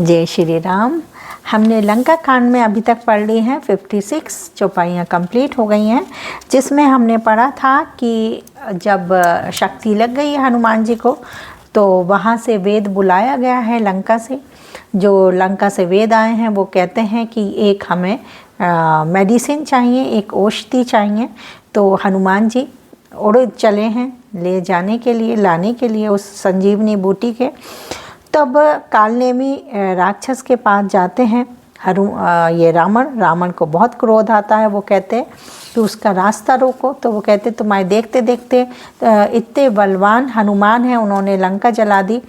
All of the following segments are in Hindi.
जय श्री राम। हमने लंका कांड में अभी तक पढ़ ली हैं 56 चौपाइयाँ कंप्लीट हो गई हैं, जिसमें हमने पढ़ा था कि जब शक्ति लग गई है हनुमान जी को तो वहाँ से वेद बुलाया गया है लंका से। जो लंका से वेद आए हैं वो कहते हैं कि एक हमें मेडिसिन चाहिए, एक औषधि चाहिए। तो हनुमान जी उड़ चले हैं ले जाने के लिए, लाने के लिए उस संजीवनी बूटी के। तब कालनेमी राक्षस के पास जाते हैं ये रावण को बहुत क्रोध आता है। वो कहते हैं कि उसका रास्ता रोको। तो वो कहते तुम्हारे देखते देखते इतने बलवान हनुमान हैं, उन्होंने लंका जला दी,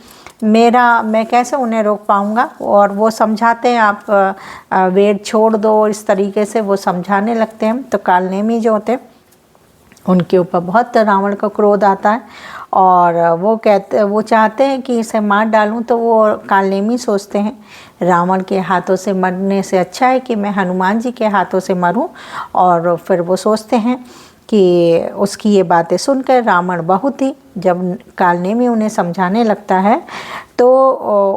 मैं कैसे उन्हें रोक पाऊँगा। और वो समझाते हैं आप वेद छोड़ दो, इस तरीके से वो समझाने लगते हैं। तो कालनेमी जो होते हैं उनके ऊपर बहुत रावण का क्रोध आता है और वो चाहते हैं कि इसे मार डालूं। तो वो कालनेमी सोचते हैं रावण के हाथों से मरने से अच्छा है कि मैं हनुमान जी के हाथों से मरूं। और फिर वो सोचते हैं कि उसकी ये बातें सुनकर रावण बहुत ही, जब कालनेमी उन्हें समझाने लगता है तो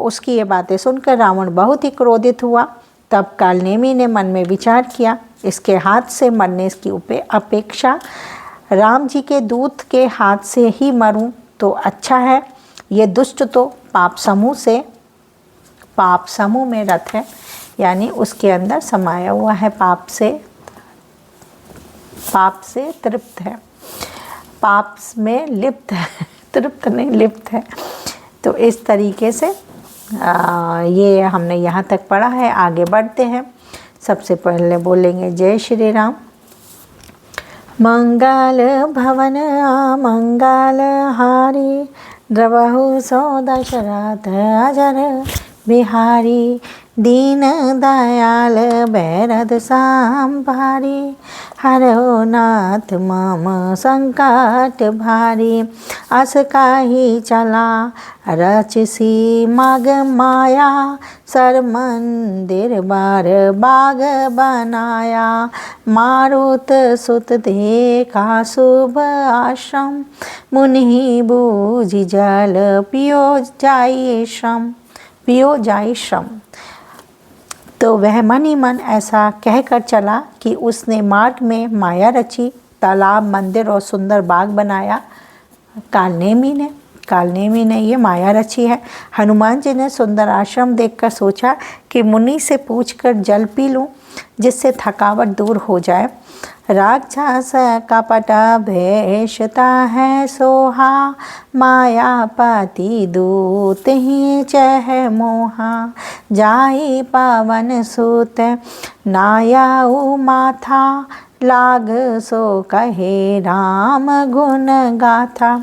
उसकी ये बातें सुनकर रावण बहुत ही क्रोधित हुआ। तब कालनेमी ने मन में विचार किया, इसके हाथ से मरने की अपेक्षा राम जी के दूत के हाथ से ही मरूं तो अच्छा है। ये दुष्ट तो पाप समूह में रत है, यानी उसके अंदर समाया हुआ है, पाप से तृप्त है, पाप में लिप्त है, तृप्त नहीं लिप्त है। तो इस तरीके से ये हमने यहाँ तक पढ़ा है। आगे बढ़ते हैं। सबसे पहले बोलेंगे जय श्री राम। मंगल भवन मंगल हारी, द्रवहु सो दशरथ अजर बिहारी, दीन दयाल बैरद सांभारी, हरो नाथ मम संकट भारी, अस काही चला रचसी मग माया, सर मंदिर बार बाग बनाया, मारुत सुत देखा शुभ आश्रम, मुनि बूझि जल पियो जाई श्रम। तो वह मन ही मन ऐसा कहकर चला कि उसने मार्ग में माया रची, तालाब, मंदिर और सुंदर बाग बनाया। कालनेमी ने ये माया रची है। हनुमान जी ने सुंदर आश्रम देखकर सोचा कि मुनि से पूछकर जल पी लूं, जिससे थकावट दूर हो जाए। राक्षस कपट भेषता है सोहा, मायापति दूत ही चह मोहा, जाई पवन सुत नायाऊ माथा, लाग सो कहे राम गुण गाथा।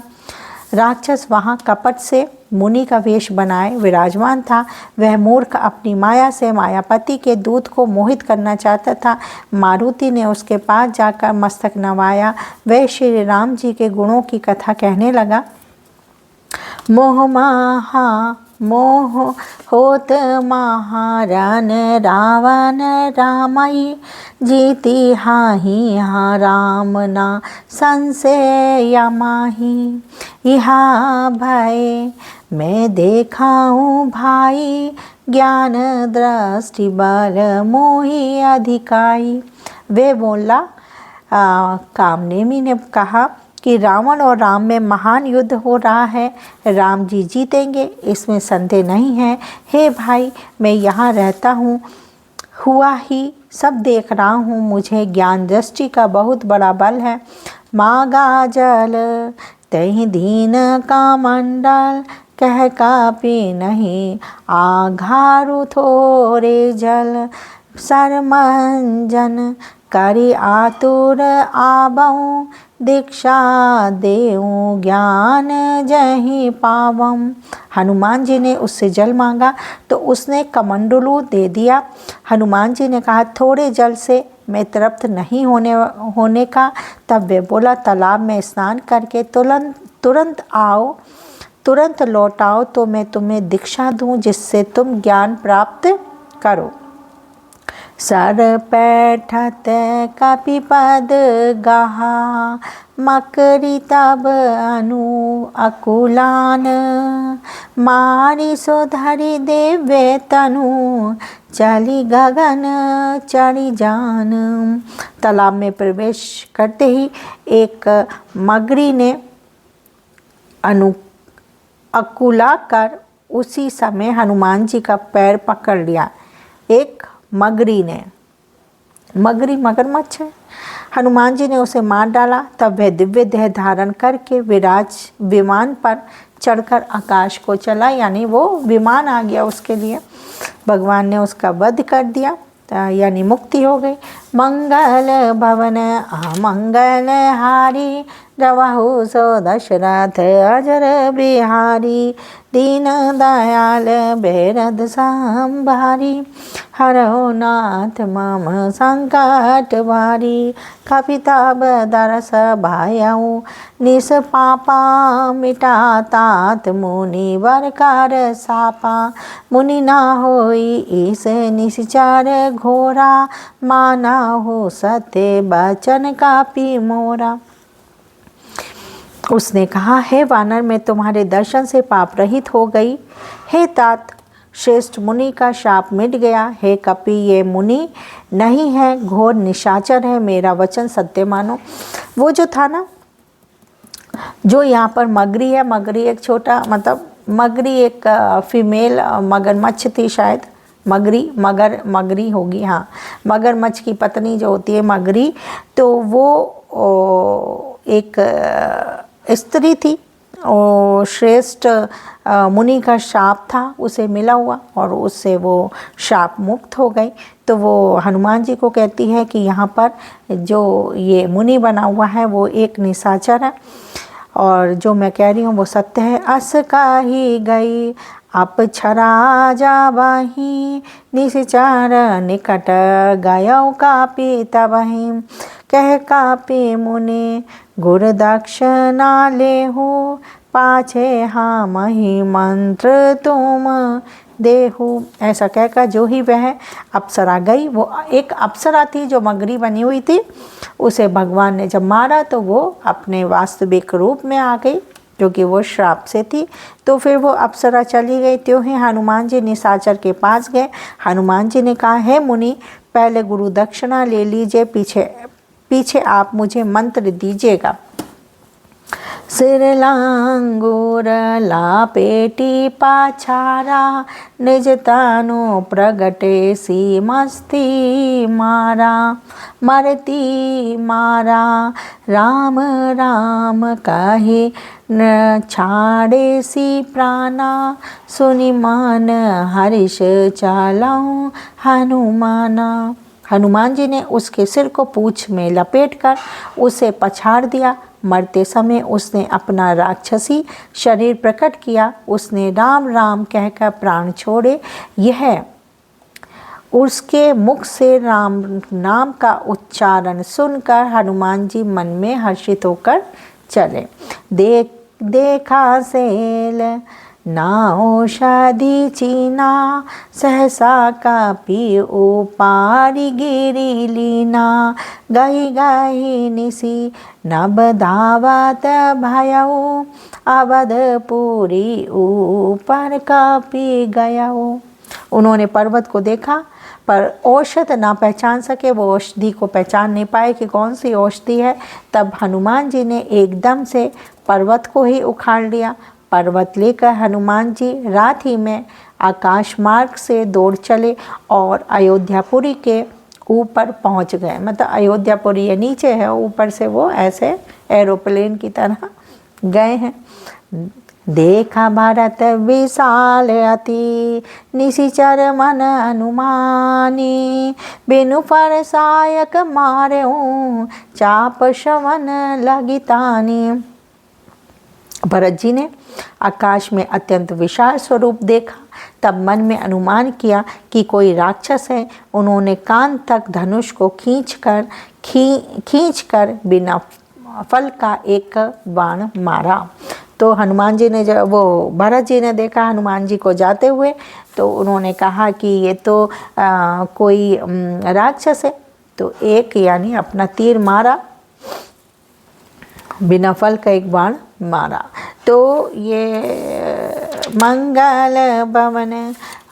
राक्षस वहाँ कपट से मुनि का वेश बनाए विराजमान था। वह मूर्ख अपनी माया से मायापति के दूत को मोहित करना चाहता था। मारुति ने उसके पास जाकर मस्तक नवाया। वह श्री राम जी के गुणों की कथा कहने लगा। मोह होत महारन रावण रामई, जीती हाही हा राम ना संशय माही, इहा भय मैं देखाऊं भाई, ज्ञान दृष्टि बल मोहि अधिकाई। वे बोला, कामनेमी ने कहा कि रावण और राम में महान युद्ध हो रहा है, राम जी जीतेंगे, इसमें संदेह नहीं है। हे भाई, मैं यहाँ रहता हूँ, हुआ ही सब देख रहा हूँ, मुझे ज्ञान दृष्टि का बहुत बड़ा बल है। मागा जल तहि दीन का मंडल, कह कापी नहीं आघारु थोरे जल, सरमंजन करी आतुर आबऊं, दीक्षा देऊं ज्ञान जहीं पावम। हनुमान जी ने उससे जल मांगा तो उसने कमंडलू दे दिया। हनुमान जी ने कहा, थोड़े जल से मैं तृप्त नहीं होने का। तब वे बोला, तालाब में स्नान करके तुरंत लौट आओ तो मैं तुम्हें दीक्षा दूं, जिससे तुम ज्ञान प्राप्त करो। सर पैठत कपिपद गहा, मकरी तब अनु अकुलान, मारी सोधरी देवे तनु, चली गगन चढ़ी जान। तालाब में प्रवेश करते ही एक मगरी ने अकुला कर उसी समय हनुमान जी का पैर पकड़ लिया। एक मगरी ने, मगरी मगरमच्छ है, हनुमान जी ने उसे मार डाला। तब वह दिव्य देह धारण करके विराज विमान पर चढ़कर आकाश को चला, यानी वो विमान आ गया उसके लिए। भगवान ने उसका वध कर दिया, यानी मुक्ति हो गई। मंगल भवन अमंगल हारी, रवहु सो दशरथ अजर बिहारी, दीन दयाल बेरद संभारी, हरहु नाथ मम संकट भारी, कपितब दरस भायऊ, निस पापा मिटा तात मुनि वर कर सापा, मुनि ना होई इस निश्चर घोरा, माना हो सत्य बचन कापी मोरा। उसने कहा, हे वानर, मैं तुम्हारे दर्शन से पाप रहित हो गई। हे तात, श्रेष्ठ मुनि का शाप मिट गया। हे कपि, ये मुनि नहीं है, घोर निशाचर है, मेरा वचन सत्य मानो। वो जो था ना, जो यहाँ पर मगरी है, मगरी एक छोटा, मतलब मगरी एक फीमेल मगरमच्छ थी शायद, मगरी होगी, हाँ, मगरमच्छ की पत्नी जो होती है मगरी, तो वो एक स्त्री थी और श्रेष्ठ मुनि का शाप था उसे मिला हुआ, और उससे वो शाप मुक्त हो गई। तो वो हनुमान जी को कहती है कि यहाँ पर जो ये मुनि बना हुआ है वो एक निशाचर है, और जो मैं कह रही हूँ वो सत्य है। अस काही गई अपछरा जाबहि, निश्चर निकट गयौ कापी तबहि, कह कापी मुनि गुर दक्षिणा लेहु, पाछे हामहि मंत्र तुम देहु। ऐसा कहकर जो ही वह अप्सरा गई, वो एक अप्सरा थी जो मगरी बनी हुई थी, उसे भगवान ने जब मारा तो वो अपने वास्तविक रूप में आ गई, जो कि वो श्राप से थी। तो फिर वो अप्सरा चली गई। त्यों ही हनुमान जी निशाचर के पास गए। हनुमान जी ने कहा, हे मुनि, पहले गुरु दक्षिणा ले लीजिए, पीछे आप मुझे मंत्र दीजिएगा। सिर लांगूर लापेटी पाछारा, निज तनु प्रगटे सी मस्ती मारा, मरती मारा राम राम कहे, न छाड़े सी प्राणा, सुनि मन हर्ष चालाऊं हनुमाना। हनुमान जी ने उसके सिर को पूंछ में लपेटकर उसे पछाड़ दिया। मरते समय उसने अपना राक्षसी शरीर प्रकट किया। उसने राम राम कहकर प्राण छोड़े। यह उसके मुख से राम नाम का उच्चारण सुनकर हनुमान जी मन में हर्षित होकर चले। देखा सेल ना औषधि चीना, सहसा कापी उपारी गिरी लीना, गही गही निसी नब धावत भयऊ, अवधपुरी ऊपर कापी गयऊ। उन्होंने पर्वत को देखा पर औषध ना पहचान सके, वो औषधि को पहचान नहीं पाए कि कौन सी औषधि है। तब हनुमान जी ने एकदम से पर्वत को ही उखाड़ लिया। पर्वत लेकर हनुमान जी रात ही में आकाश मार्ग से दौड़ चले और अयोध्यापुरी के ऊपर पहुंच गए। मतलब अयोध्यापुरी ये नीचे है, ऊपर से वो ऐसे एरोप्लेन की तरह गए हैं। देखा भारत विशाल अति, निशिचर मन अनुमानी, बिनु पर सायक मार्यों, चाप श्रवण लगितानी। भरत जी ने आकाश में अत्यंत विशाल स्वरूप देखा। तब मन में अनुमान किया कि कोई राक्षस है। उन्होंने कान तक धनुष को खींचकर बिना फल का एक बाण मारा। तो हनुमान जी ने जब वो भरत जी ने देखा हनुमान जी को जाते हुए, तो उन्होंने कहा कि ये तो कोई राक्षस है। तो एक यानी अपना तीर मारा, बिना फल का एक बाण मारा। तो ये मंगल भवन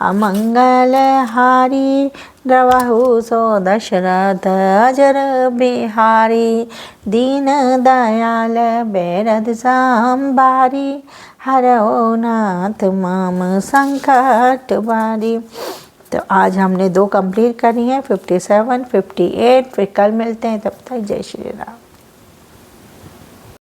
अमंगल हारी, द्रवहु सो दशरथ अजर बिहारी, दीन दयाल बेरद संभारी, हरओ नाथ माम संकट बारी। तो आज हमने 2 कंप्लीट करी हैं, 57, 58। फिर कल मिलते हैं, तब तक जय श्री राम।